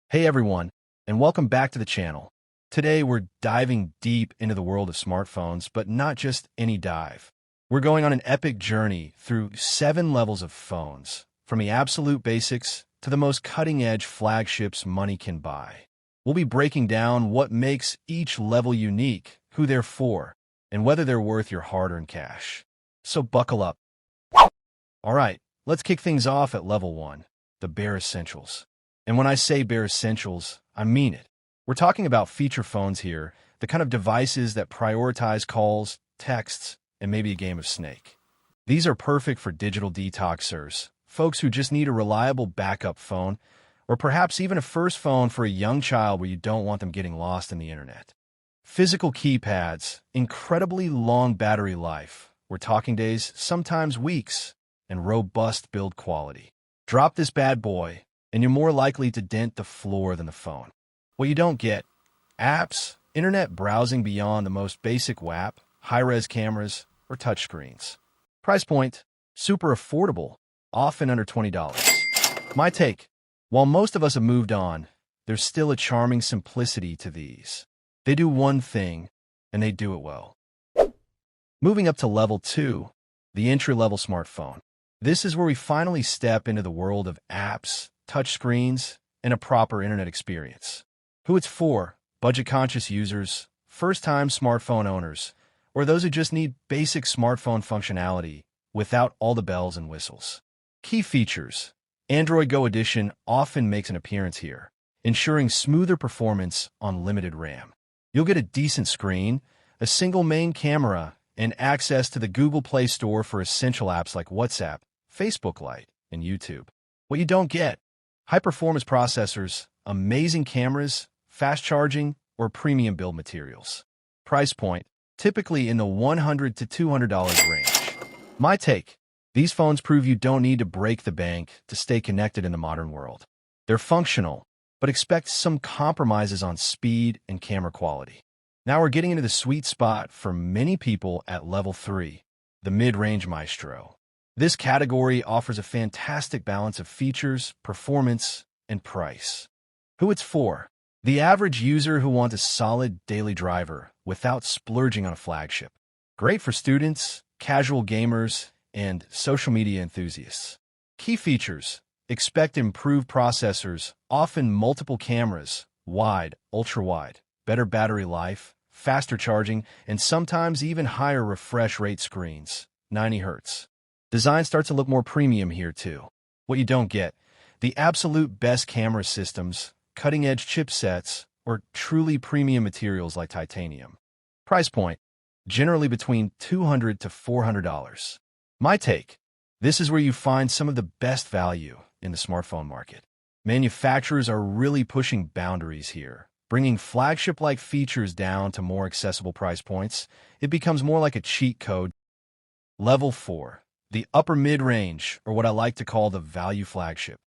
Hey everyone, and welcome back to the channel. Today we're diving deep into the world of smartphones, but not just any dive. We're going on an epic journey through 7 levels of phones, from the absolute basics to the most cutting-edge flagships money can buy. We'll be breaking down what makes each level unique, who they're for, and whether they're worth your hard-earned cash. So buckle up. Alright, let's kick things off at level 1, the bare essentials. And when I say bare essentials, I mean it. We're talking about feature phones here, the kind of devices that prioritize calls, texts, and maybe a game of Snake. These are perfect for digital detoxers, folks who just need a reliable backup phone, or perhaps even a first phone for a young child where you don't want them getting lost in the internet. Physical keypads, incredibly long battery life, we're talking days, sometimes weeks, and robust build quality. Drop this bad boy, and you're more likely to dent the floor than the phone. What you don't get: apps, internet browsing beyond the most basic WAP, high-res cameras, or touchscreens. Price point: super affordable, often under $20. My take: while most of us have moved on, there's still a charming simplicity to these. They do one thing, and they do it well. Moving up to level 2, the entry-level smartphone. This is where we finally step into the world of apps, touchscreens, and a proper internet experience. Who it's for: budget-conscious users, first-time smartphone owners, or those who just need basic smartphone functionality without all the bells and whistles. Key features: Android Go Edition often makes an appearance here, ensuring smoother performance on limited RAM. You'll get a decent screen, a single main camera, and access to the Google Play Store for essential apps like WhatsApp, Facebook Lite, and YouTube. What you don't get: high-performance processors, amazing cameras, fast charging, or premium build materials. Price point: typically in the $100 to $200 range. My take: these phones prove you don't need to break the bank to stay connected in the modern world. They're functional, but expect some compromises on speed and camera quality. Now we're getting into the sweet spot for many people at level 3, the mid-range maestro. This category offers a fantastic balance of features, performance, and price. Who it's for: the average user who wants a solid daily driver without splurging on a flagship. Great for students, casual gamers, and social media enthusiasts. Key features: expect improved processors, often multiple cameras, wide, ultra-wide, better battery life, faster charging, and sometimes even higher refresh rate screens, 90 Hz. Design starts to look more premium here too. What you don't get: the absolute best camera systems, cutting-edge chipsets, or truly premium materials like titanium. Price point: generally between $200 to $400. My take: this is where you find some of the best value in the smartphone market. Manufacturers are really pushing boundaries here, bringing flagship-like features down to more accessible price points. It becomes more like a cheat code. Level 4. The upper mid-range, or what I like to call the value flagship.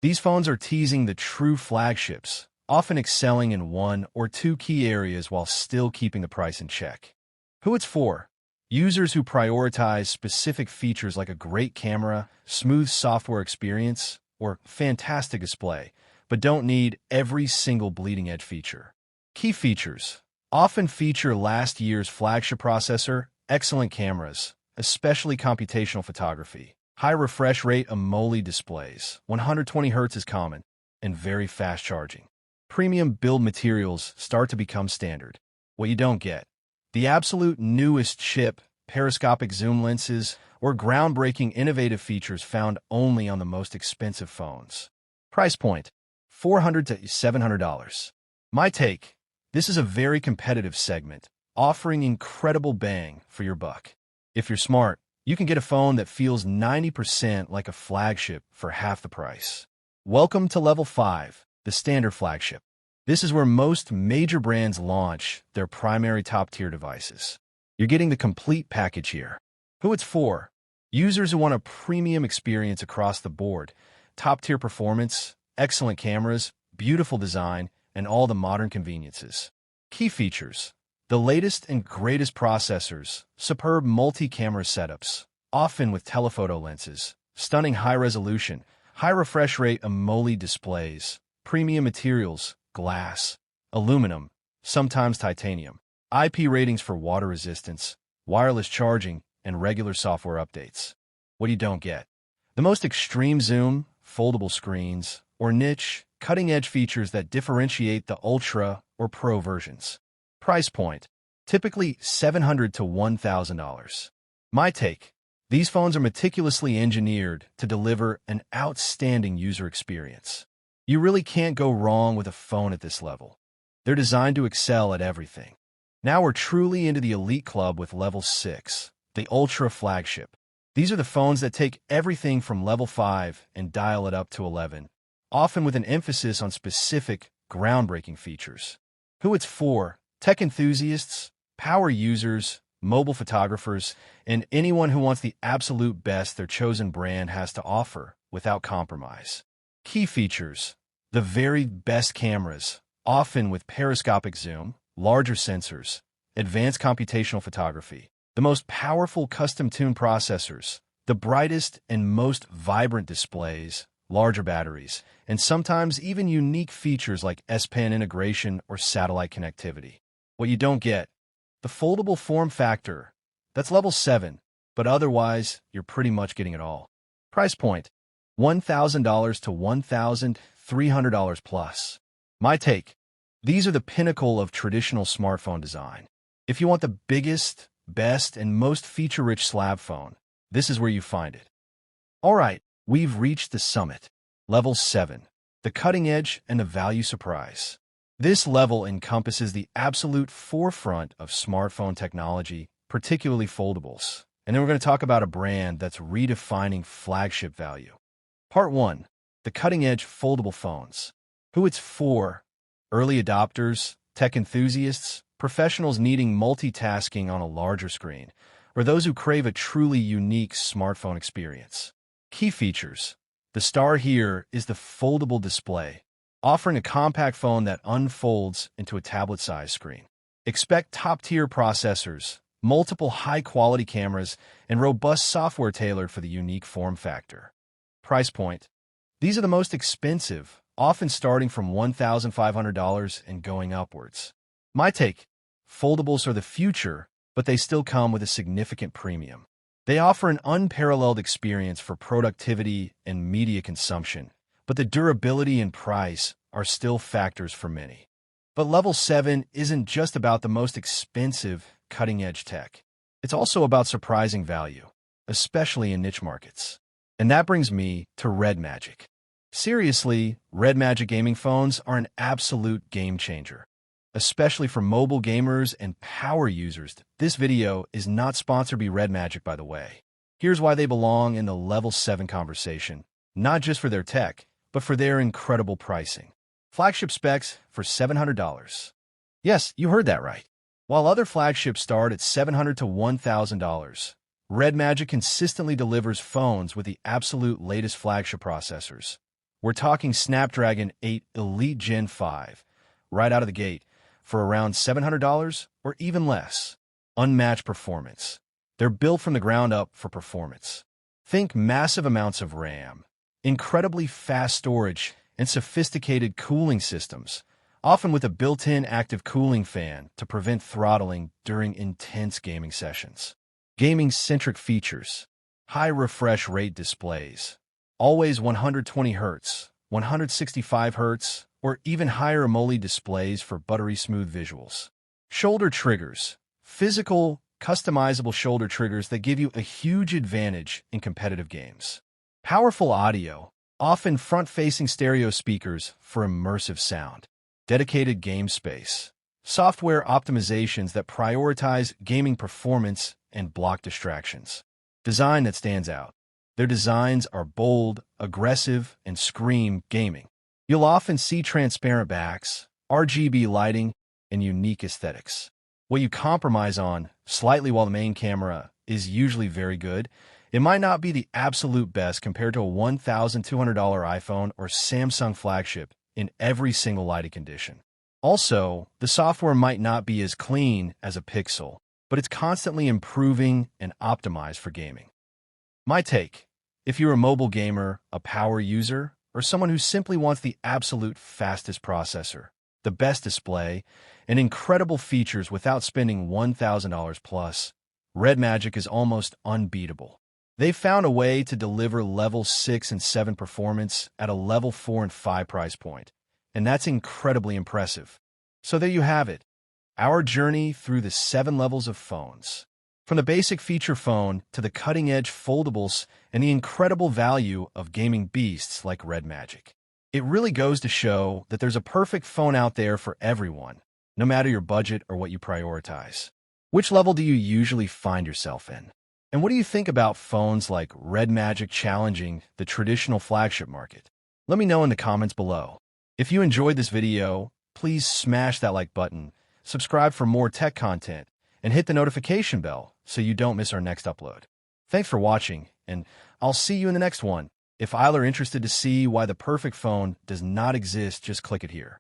These phones are teasing the true flagships, often excelling in one or two key areas while still keeping the price in check. Who it's for: users who prioritize specific features like a great camera, smooth software experience, or fantastic display, but don't need every single bleeding-edge feature. Key features: often feature last year's flagship processor, excellent cameras, especially computational photography, high refresh rate AMOLED displays, 120 Hz is common, and very fast charging. Premium build materials start to become standard. What you don't get: the absolute newest chip, periscopic zoom lenses, or groundbreaking innovative features found only on the most expensive phones. Price point: $400 to $700. My take: this is a very competitive segment, offering incredible bang for your buck. If you're smart, you can get a phone that feels 90% like a flagship for half the price. Welcome to level 5, the standard flagship. This is where most major brands launch their primary top-tier devices. You're getting the complete package here. Who it's for: users who want a premium experience across the board, top-tier performance, excellent cameras, beautiful design, and all the modern conveniences. Key features: the latest and greatest processors, superb multi-camera setups, often with telephoto lenses, stunning high-resolution, high refresh rate AMOLED displays, premium materials, glass, aluminum, sometimes titanium, IP ratings for water resistance, wireless charging, and regular software updates. What you don't get: the most extreme zoom, foldable screens, or niche, cutting-edge features that differentiate the Ultra or Pro versions. Price point: typically $700 to $1,000. My take: these phones are meticulously engineered to deliver an outstanding user experience. You really can't go wrong with a phone at this level. They're designed to excel at everything. Now we're truly into the elite club with Level 6, the Ultra Flagship. These are the phones that take everything from Level 5 and dial it up to 11, often with an emphasis on specific, groundbreaking features. Who it's for: tech enthusiasts, power users, mobile photographers, and anyone who wants the absolute best their chosen brand has to offer without compromise. Key features: the very best cameras, often with periscopic zoom, larger sensors, advanced computational photography, the most powerful custom-tuned processors, the brightest and most vibrant displays, larger batteries, and sometimes even unique features like S Pen integration or satellite connectivity. What you don't get: the foldable form factor. That's Level 7, but otherwise, you're pretty much getting it all. Price point: $1,000 to $1,300 plus. My take: these are the pinnacle of traditional smartphone design. If you want the biggest, best, and most feature-rich slab phone, this is where you find it. All right, we've reached the summit. Level 7, the cutting edge and the value surprise. This level encompasses the absolute forefront of smartphone technology, particularly foldables. And then we're going to talk about a brand that's redefining flagship value. Part 1, the cutting-edge foldable phones. Who it's for: early adopters, tech enthusiasts, professionals needing multitasking on a larger screen, or those who crave a truly unique smartphone experience. Key features: the star here is the foldable display, offering a compact phone that unfolds into a tablet-sized screen. Expect top-tier processors, multiple high-quality cameras, and robust software tailored for the unique form factor. Price point: these are the most expensive, often starting from $1,500 and going upwards. My take: foldables are the future, but they still come with a significant premium. They offer an unparalleled experience for productivity and media consumption, but the durability and price are still factors for many. But Level 7 isn't just about the most expensive, cutting-edge tech. It's also about surprising value, especially in niche markets. And that brings me to RedMagic. Seriously, RedMagic gaming phones are an absolute game changer, especially for mobile gamers and power users. This video is not sponsored by RedMagic, by the way. Here's why they belong in the Level 7 conversation, not just for their tech, but for their incredible pricing. Flagship specs for $700. Yes, you heard that right. While other flagships start at $700 to $1,000, RedMagic consistently delivers phones with the absolute latest flagship processors. We're talking Snapdragon 8 Elite Gen 5, right out of the gate, for around $700 or even less. Unmatched performance. They're built from the ground up for performance. Think massive amounts of RAM, incredibly fast storage, and sophisticated cooling systems, often with a built-in active cooling fan to prevent throttling during intense gaming sessions. Gaming-centric features: high refresh rate displays, always 120 Hz, 165 Hz, or even higher AMOLED displays for buttery-smooth visuals. Shoulder triggers: physical, customizable shoulder triggers that give you a huge advantage in competitive games. Powerful audio, often front-facing stereo speakers for immersive sound. Dedicated game space. Software optimizations that prioritize gaming performance and block distractions. Design that stands out. Their designs are bold, aggressive, and scream gaming. You'll often see transparent backs, RGB lighting, and unique aesthetics. What you compromise on, slightly while the main camera is usually very good, it might not be the absolute best compared to a $1,200 iPhone or Samsung flagship in every single lighting condition. Also, the software might not be as clean as a Pixel, but it's constantly improving and optimized for gaming. My take: if you're a mobile gamer, a power user, or someone who simply wants the absolute fastest processor, the best display, and incredible features without spending $1,000 plus, RedMagic is almost unbeatable. They've found a way to deliver level 6 and 7 performance at a level 4 and 5 price point, and that's incredibly impressive. So there you have it, our journey through the 7 levels of phones. From the basic feature phone to the cutting-edge foldables and the incredible value of gaming beasts like RedMagic. It really goes to show that there's a perfect phone out there for everyone, no matter your budget or what you prioritize. Which level do you usually find yourself in? And what do you think about phones like RedMagic challenging the traditional flagship market? Let me know in the comments below. If you enjoyed this video, please smash that like button, subscribe for more tech content, and hit the notification bell so you don't miss our next upload. Thanks for watching, and I'll see you in the next one. If you're interested to see why the perfect phone does not exist, just click it here.